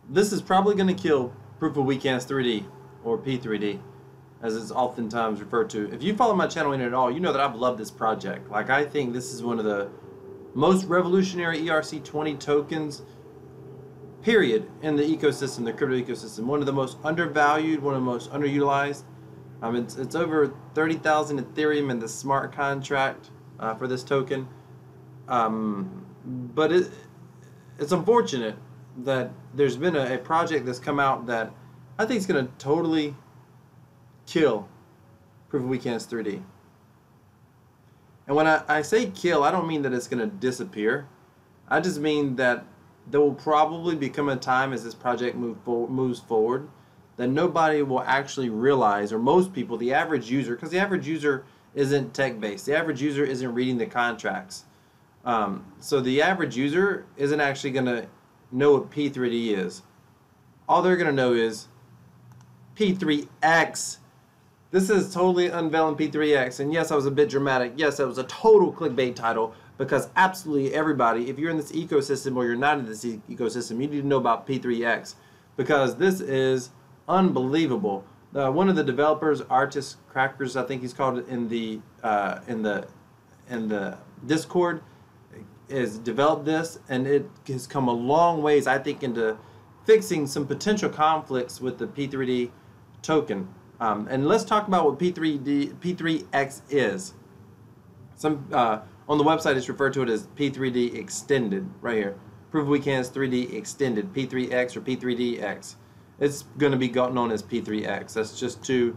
This is probably going to kill Proof of Weekends 3D, or P3D, as it's oftentimes referred to. If you follow my channel in at all, you know that I've loved this project. Like, I think this is one of the most revolutionary ERC20 tokens, period, in the ecosystem, the crypto ecosystem. One of the most undervalued, one of the most underutilized. It's over 30,000 Ethereum in the smart contract for this token. But it's unfortunate that there's been a project that's come out that I think is going to totally kill Proof of Weekends 3D. And when I say kill, I don't mean that it's going to disappear. I just mean that there will probably become a time as this project moves forward that nobody will actually realize, or most people, the average user, because the average user isn't tech-based. The average user isn't reading the contracts. So the average user isn't actually going to know what P3D is. All they're going to know is P3X. This is totally unveiling P3X. And yes, I was a bit dramatic. Yes, that was a total clickbait title, because absolutely everybody, if you're in this ecosystem or you're not in this ecosystem, you need to know about P3X, because this is unbelievable. One of the developers, Artist Crackers, I think he's called it in the Discord, has developed this, and it has come a long ways, I think, into fixing some potential conflicts with the P3D token. And let's talk about what P3X is. On the website, it's referred to it as P3D Extended, right here. Proof of Weekends 3D Extended, P3X or P3DX. It's going to be known as P3X. That's just too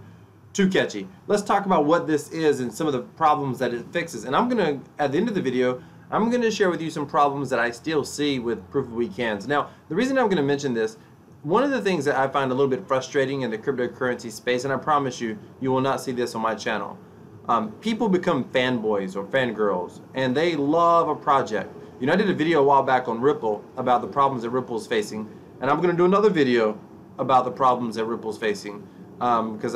catchy. Let's talk about what this is and some of the problems that it fixes. And I'm going to, at the end of the video, I'm going to share with you some problems that I still see with Proof of Weekends. Now, the reason I'm going to mention this, one of the things that I find a little bit frustrating in the cryptocurrency space, and I promise you, you will not see this on my channel. People become fanboys or fangirls, and they love a project. You know, I did a video a while back on Ripple about the problems that Ripple is facing, and I'm going to do another video about the problems that Ripple is facing, because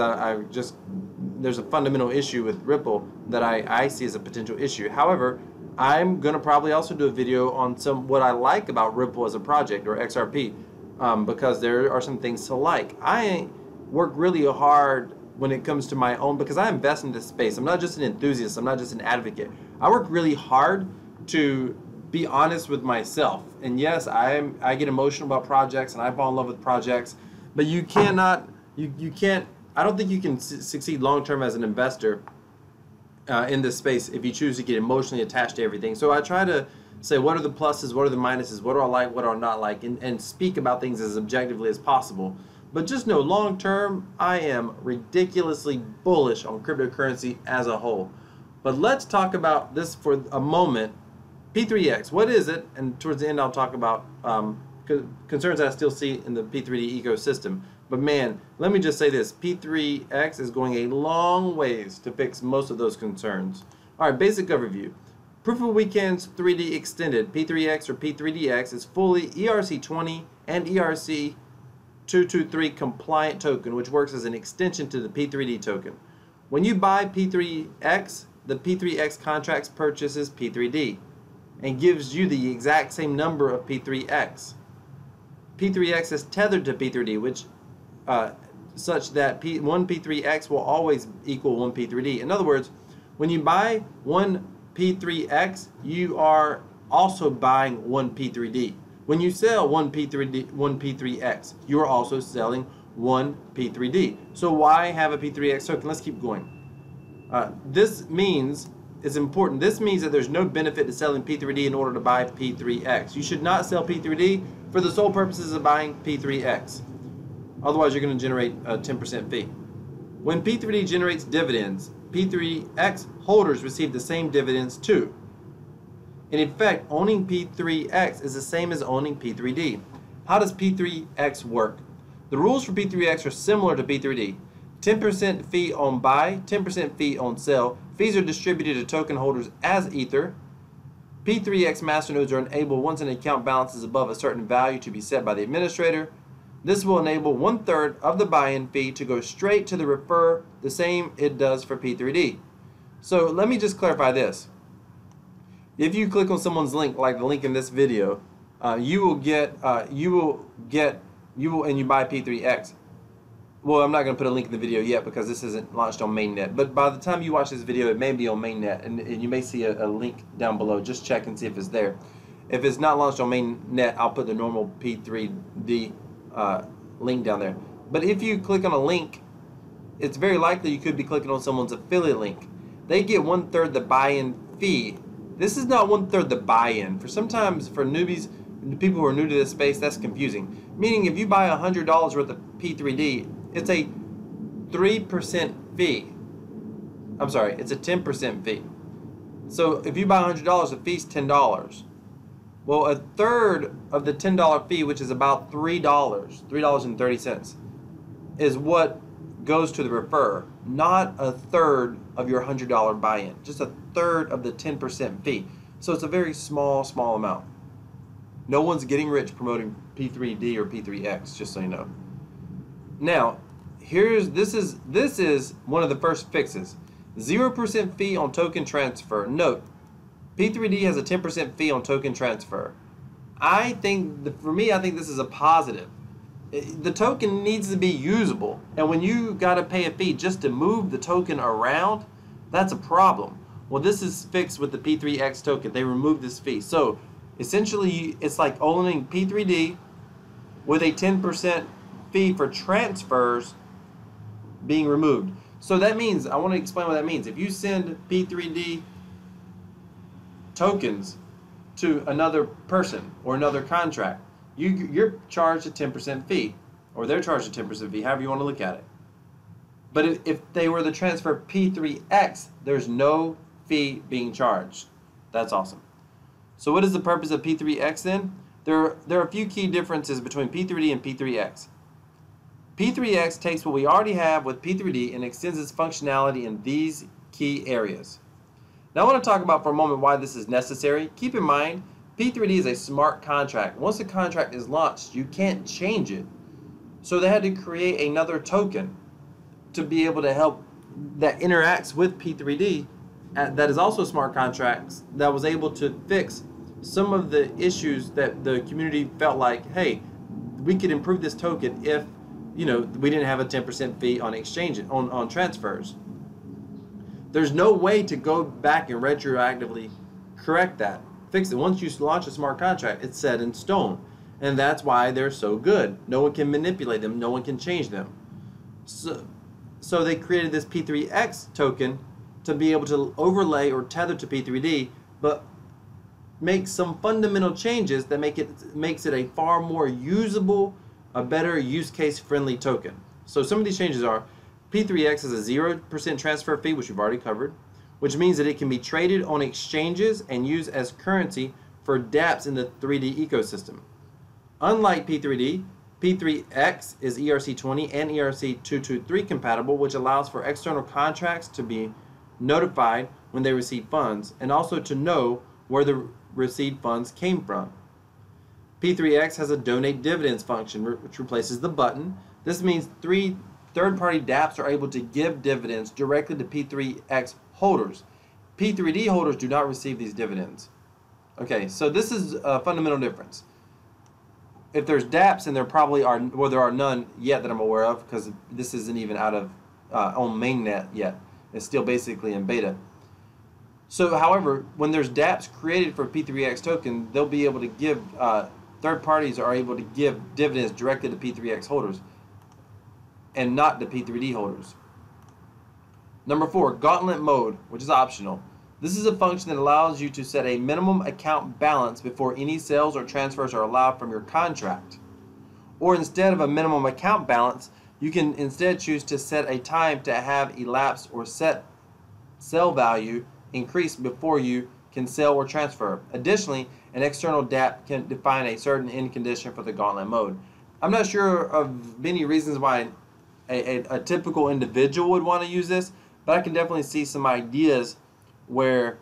there's a fundamental issue with Ripple that I see as a potential issue. However, I'm going to probably also do a video on what I like about Ripple as a project, or XRP, because there are some things to like. I work really hard when it comes to my own, because I invest in this space. I'm not just an enthusiast, I'm not just an advocate. I work really hard to be honest with myself. And yes, I get emotional about projects and I fall in love with projects, but you cannot, you can't, I don't think you can succeed long term as an investor in this space if you choose to get emotionally attached to everything. So I try to say, what are the pluses, what are the minuses, what do I like, what do I not like, and speak about things as objectively as possible. But just know, long term, I am ridiculously bullish on cryptocurrency as a whole. But let's talk about this for a moment. P3X, what is it? And towards the end, I'll talk about concerns that I still see in the P3D ecosystem. But man, let me just say this. P3X is going a long ways to fix most of those concerns. All right, basic overview. Proof of Weekends 3D Extended, P3X or P3DX, is fully ERC20 and ERC223 compliant token, which works as an extension to the P3D token. When you buy P3X, the P3X contracts purchases P3D and gives you the exact same number of P3X. P3X is tethered to P3D, which such that one P3X will always equal one P3D. In other words, when you buy one P3X, you are also buying one P3D. When you sell one P3X, you are also selling one P3D. So why have a P3X token? Let's keep going. This means, it's important, this means that there's no benefit to selling P3D in order to buy P3X. You should not sell P3D for the sole purposes of buying P3X. Otherwise, you're going to generate a 10% fee. When P3D generates dividends, P3X holders receive the same dividends too. In effect, owning P3X is the same as owning P3D. How does P3X work? The rules for P3X are similar to P3D. 10% fee on buy, 10% fee on sell. Fees are distributed to token holders as Ether. P3X masternodes are enabled once an account balance is above a certain value to be set by the administrator. This will enable 1/3 of the buy-in fee to go straight to the refer, the same it does for P3D. So let me just clarify this. If you click on someone's link, like the link in this video, you will get you buy P3X. Well, I'm not going to put a link in the video yet because this isn't launched on mainnet. But by the time you watch this video, it may be on mainnet, and you may see a link down below. Just check and see if it's there. If it's not launched on mainnet, I'll put the normal P3D link down there. But if you click on a link, it's very likely you could be clicking on someone's affiliate link. They get 1/3 the buy-in fee. This is not 1/3 the buy-in. Sometimes for newbies, people who are new to this space, that's confusing. Meaning if you buy $100 worth of P3D, it's a 3% fee. I'm sorry, it's a 10% fee. So if you buy $100, the fee's $10. Well, 1/3 of the $10 fee, which is about $3.30, is what goes to the referrer, not 1/3 of your $100 buy-in, just 1/3 of the 10% fee. So it's a very small amount. No one's getting rich promoting P3D or P3X, just so you know. Now, this is one of the first fixes. 0% fee on token transfer. Note, P3D has a 10% fee on token transfer. For me, I think this is a positive. The token needs to be usable, and when you got to pay a fee just to move the token around, that's a problem. Well, this is fixed with the P3X token. They removed this fee. So essentially, it's like owning P3D with a 10% fee for transfers being removed. So that means, I want to explain what that means. If you send P3D tokens to another person or another contract, you're charged a 10% fee, or they're charged a 10% fee, however you want to look at it. But if they were to transfer P3X, there's no fee being charged. That's awesome. So what is the purpose of P3X then? There are a few key differences between P3D and P3X. P3X takes what we already have with P3D and extends its functionality in these key areas. Now I want to talk about for a moment why this is necessary. Keep in mind, P3D is a smart contract. Once a contract is launched, you can't change it. So they had to create another token to be able to help that interacts with P3D that is also smart contracts, that was able to fix some of the issues that the community felt like, hey, we could improve this token if, you know, we didn't have a 10% fee on exchange on transfers. There's no way to go back and retroactively correct that, fix it. Once you launch a smart contract, it's set in stone, and that's why they're so good. No one can manipulate them. No one can change them. So they created this P3X token to be able to overlay or tether to P3D, but make some fundamental changes that makes it a far more usable, a better use case friendly token. So some of these changes are: P3X has a 0% transfer fee, which we've already covered, which means that it can be traded on exchanges and used as currency for dApps in the 3D ecosystem. Unlike P3D, P3X is ERC20 and ERC223 compatible, which allows for external contracts to be notified when they receive funds, and also to know where the received funds came from. P3X has a donate dividends function, which replaces the button. This means third-party dApps are able to give dividends directly to P3X holders. P3D holders do not receive these dividends. Okay, so this is a fundamental difference. If there's dApps, and there probably are, well, there are none yet that I'm aware of, because this isn't even out of on mainnet yet. It's still basically in beta. So, however, when there's dApps created for P3X token, they'll be able to give, third parties are able to give dividends directly to P3X holders and not to P3D holders. Number 4, gauntlet mode, which is optional. This is a function that allows you to set a minimum account balance before any sales or transfers are allowed from your contract. Or instead of a minimum account balance, you can instead choose to set a time to have elapsed or set sell value increase before you can sell or transfer. Additionally, an external dApp can define a certain end condition for the gauntlet mode. I'm not sure of many reasons why a typical individual would want to use this, but I can definitely see some ideas where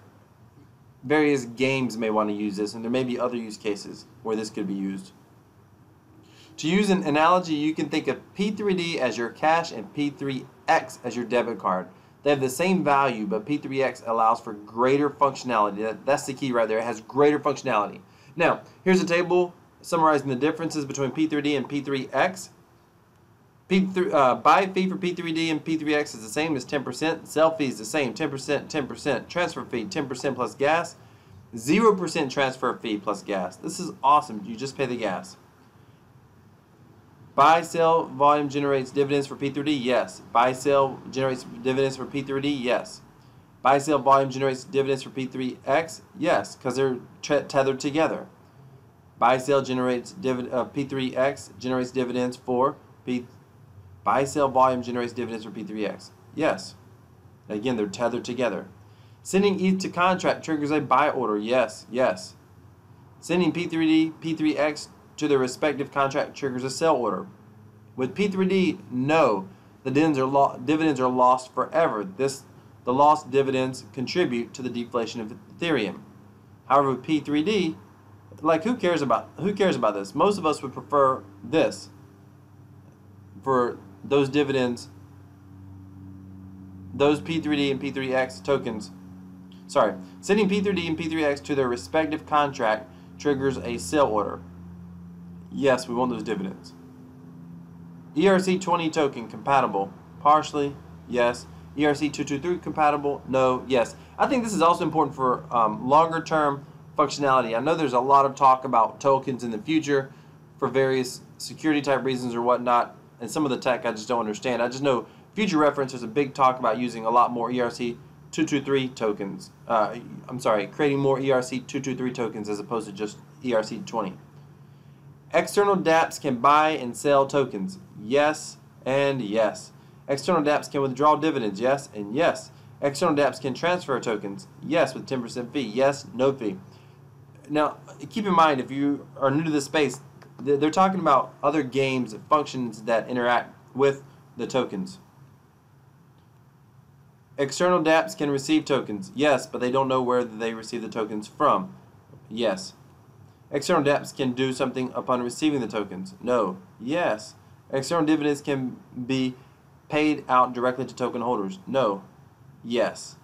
various games may want to use this, and there may be other use cases where this could be used. To use an analogy, you can think of P3D as your cash and P3X as your debit card. They have the same value, but P3X allows for greater functionality. That's the key right there. It has greater functionality. Now, here's a table summarizing the differences between P3D and P3X. Buy fee for P3D and P3X is the same as 10%. Sell fee is the same, 10%, 10%. Transfer fee, 10% plus gas. 0% transfer fee plus gas. This is awesome. You just pay the gas. Buy, sell, volume generates dividends for P3D? Yes. Buy, sell generates dividends for P3D? Yes. Buy, sell, volume generates dividends for P3X? Yes, because they're tethered together. Buy, sell generates P3X generates dividends for P3. Buy, sell, volume generates dividends for P3X. Yes. Again, they're tethered together. Sending ETH to contract triggers a buy order. Yes, yes. Sending P3D, P3X to their respective contract triggers a sell order. With P3D, no. The dividends are lost forever. The lost dividends contribute to the deflation of Ethereum. However, with P3D, like who cares about this? Most of us would prefer this for those dividends, those P3D and P3X tokens. Sorry, sending P3D and P3X to their respective contract triggers a sell order. Yes, we want those dividends. ERC20 token compatible. Partially, yes. ERC223 compatible? No, yes. I think this is also important for longer term functionality. I know there's a lot of talk about tokens in the future for various security type reasons or whatnot, and some of the tech I just don't understand. I just know future reference, there's a big talk about using a lot more ERC223 tokens. Creating more ERC223 tokens as opposed to just ERC20. External dApps can buy and sell tokens. Yes and yes. External dApps can withdraw dividends. Yes and yes. External dApps can transfer tokens. Yes, with 10% fee. Yes, no fee. Now, keep in mind, if you are new to this space, they're talking about other games, functions that interact with the tokens. External dApps can receive tokens. Yes, but they don't know where they receive the tokens from. Yes. External dApps can do something upon receiving the tokens. No. Yes. External dividends can be paid out directly to token holders. No. Yes.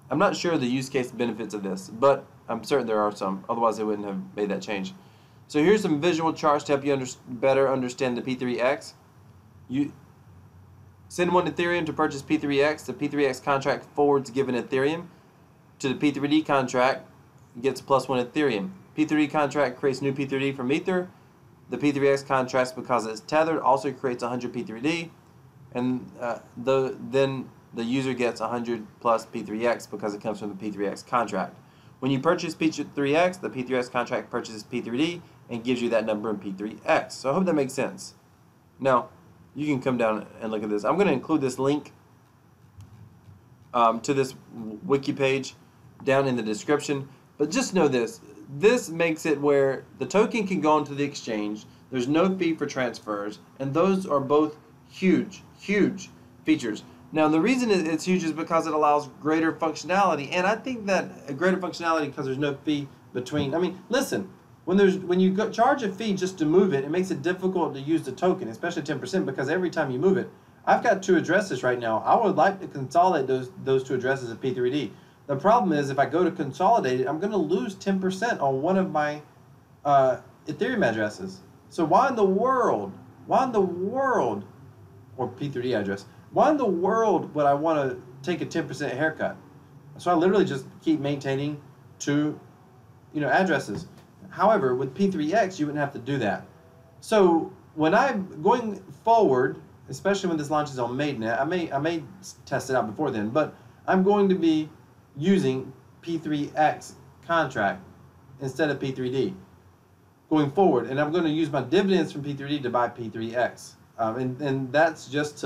I'm not sure the use case benefits of this, but I'm certain there are some. Otherwise, they wouldn't have made that change. So here's some visual charts to help you better understand the P3X. You send 1 Ethereum to purchase P3X. The P3X contract forwards given Ethereum to the P3D contract, gets +1 Ethereum. P3D contract creates new P3D from Ether. The P3X contracts, because it's tethered, also creates 100 P3D, and then the user gets 100 plus P3X because it comes from the P3X contract. When you purchase P3X, the P3X contract purchases P3D and gives you that number in P3X. So I hope that makes sense. Now, you can come down and look at this. I'm going to include this link to this wiki page down in the description. But just know this. This makes it where the token can go into the exchange. There's no fee for transfers. And those are both huge, huge features. Now, the reason it's huge is because it allows greater functionality. And I think that a greater functionality because there's no fee between. I mean, listen, when you charge a fee just to move it, it makes it difficult to use the token, especially 10%, because every time you move it, I've got 2 addresses right now. I would like to consolidate those 2 addresses of P3D. The problem is if I go to consolidate it, I'm going to lose 10% on one of my Ethereum addresses. So why in the world, or P3D address, why in the world would I want to take a 10% haircut? So I literally just keep maintaining 2, addresses. However, with P3X, you wouldn't have to do that. So when I'm going forward, especially when this launches on mainnet, I may test it out before then, but I'm going to be using P3X contract instead of P3D going forward, and I'm going to use my dividends from P3D to buy P3X, and that's just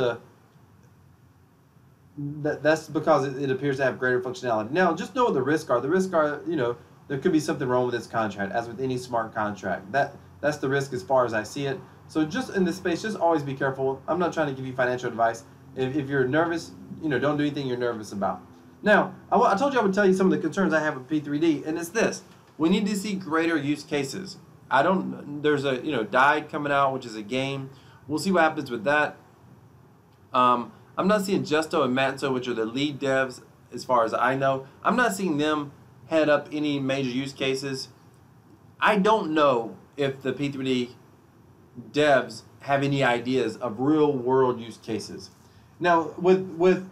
that's because it appears to have greater functionality. Now, just know what the risks are. The risks are, there could be something wrong with this contract, as with any smart contract. That's the risk as far as I see it. So just in this space, just always be careful. I'm not trying to give you financial advice. If you're nervous, don't do anything you're nervous about. Now, I told you I would tell you some of the concerns I have with P3D, and it's this. We need to see greater use cases. There's a, Died coming out, which is a game. We'll see what happens with that. I'm not seeing Justo and Matzo, which are the lead devs, as far as I know. I'm not seeing them head up any major use cases. I don't know if the P3D devs have any ideas of real world use cases. Now, with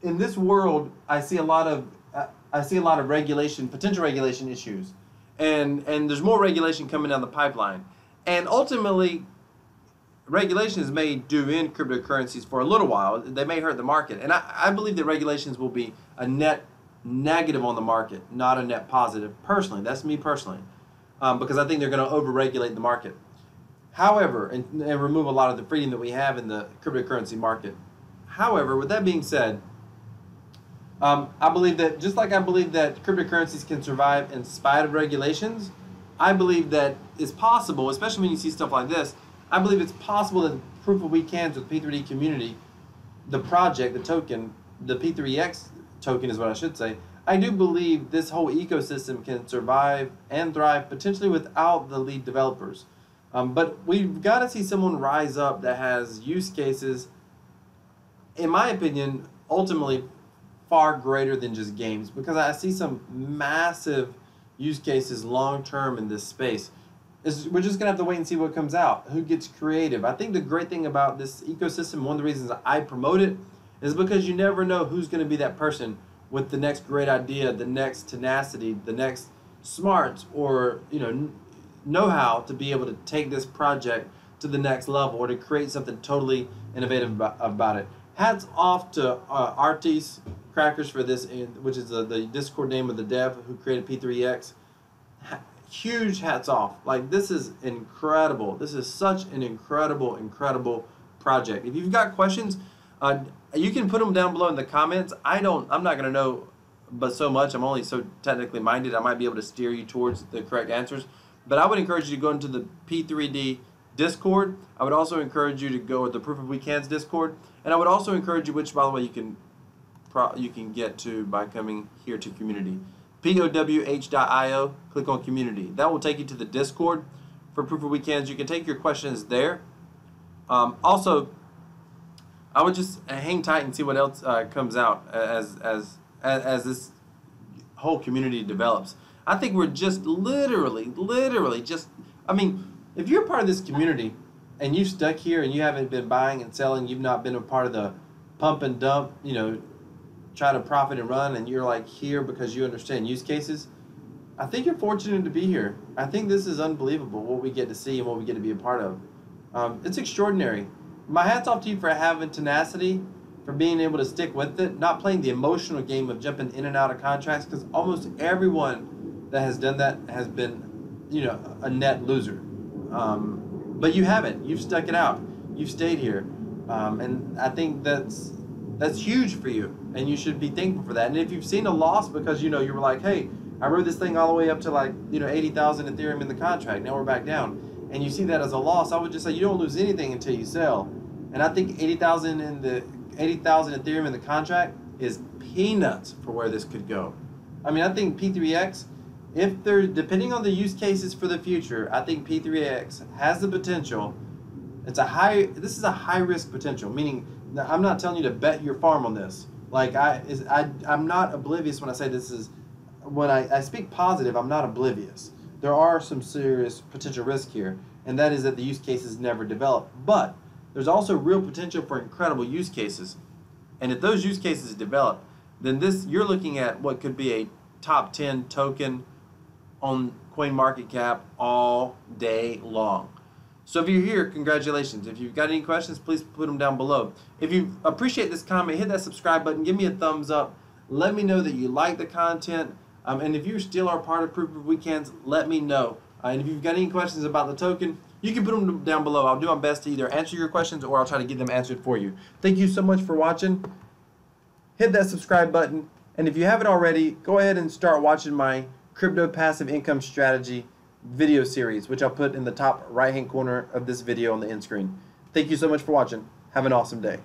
in this world, I see a lot of regulation, potential regulation issues, and there's more regulation coming down the pipeline, and ultimately, regulations may do in cryptocurrencies for a little while. They may hurt the market, and I believe that regulations will be a net negative on the market, not a net positive. Personally, that's me personally, because I think they're going to over-regulate the market. However, and remove a lot of the freedom that we have in the cryptocurrency market. However, with that being said, I believe that just like I believe that cryptocurrencies can survive in spite of regulations, I believe that it's possible, especially when you see stuff like this, I believe it's possible that proof of weekends with P3D community, the project, the token, the P3X token is what I should say, I do believe this whole ecosystem can survive and thrive potentially without the lead developers. But we've got to see someone rise up that has use cases, in my opinion, ultimately far greater than just games, because I see some massive use cases long term in this space. We're just going to have to wait and see what comes out, who gets creative. I think the great thing about this ecosystem, one of the reasons I promote it, is because you never know who's going to be that person with the next great idea, the next tenacity, the next smarts, or know-how to be able to take this project to the next level or to create something totally innovative about it. Hats off to Artis Crackers for this, which is the Discord name of the dev who created P3X. Huge hats off. Like, this is incredible. This is such an incredible project. If you've got questions, you can put them down below in the comments. I'm not going to know but so much. I'm only so technically minded. I might be able to steer you towards the correct answers. But I would encourage you to go into the P3D Discord. I would also encourage you to go with the Proof of Weekends Discord. And I would also encourage you, which by the way you can get to by coming here to community. POWH.io, click on community. That will take you to the Discord for Proof of Weekends. You can take your questions there. Also, I would just hang tight and see what else comes out as this whole community develops. I think we're just literally just, I mean, if you're part of this community and you've stuck here and you haven't been buying and selling, you've not been a part of the pump and dump, try to profit and run, and you're like here because you understand use cases, I think you're fortunate to be here. I think this is unbelievable what we get to see and what we get to be a part of. It's extraordinary. My hat's off to you for having tenacity, for being able to stick with it, not playing the emotional game of jumping in and out of contracts, because almost everyone that has done that has been, a net loser. But you haven't. You've stuck it out. You've stayed here. And I think that's huge for you, and you should be thankful for that. And if you've seen a loss because, you were like, hey, I rode this thing all the way up to 80,000 Ethereum in the contract, now we're back down, and you see that as a loss, I would just say you don't lose anything until you sell. And I think 80,000 Ethereum in the contract is peanuts for where this could go. I mean, I think P3X, if they're depending on the use cases for the future, I think P3X has the potential. This is a high risk potential, meaning I'm not telling you to bet your farm on this. Like I'm not oblivious when I say this is, when I speak positive, I'm not oblivious. There are some serious potential risk here, and that is that the use cases never develop. But there's also real potential for incredible use cases. And if those use cases develop, then you're looking at what could be a top 10 token on CoinMarketCap all day long. So if you're here, congratulations. If you've got any questions, please put them down below. If you appreciate this comment, hit that subscribe button, give me a thumbs up. Let me know that you like the content. And if you still are part of Proof of Weekends, let me know. And if you've got any questions about the token, you can put them down below. I'll do my best to either answer your questions or I'll try to get them answered for you. Thank you so much for watching. Hit that subscribe button. And if you haven't already, go ahead and start watching my Crypto Passive Income Strategy video series, which I'll put in the top right-hand corner of this video on the end screen. Thank you so much for watching. Have an awesome day.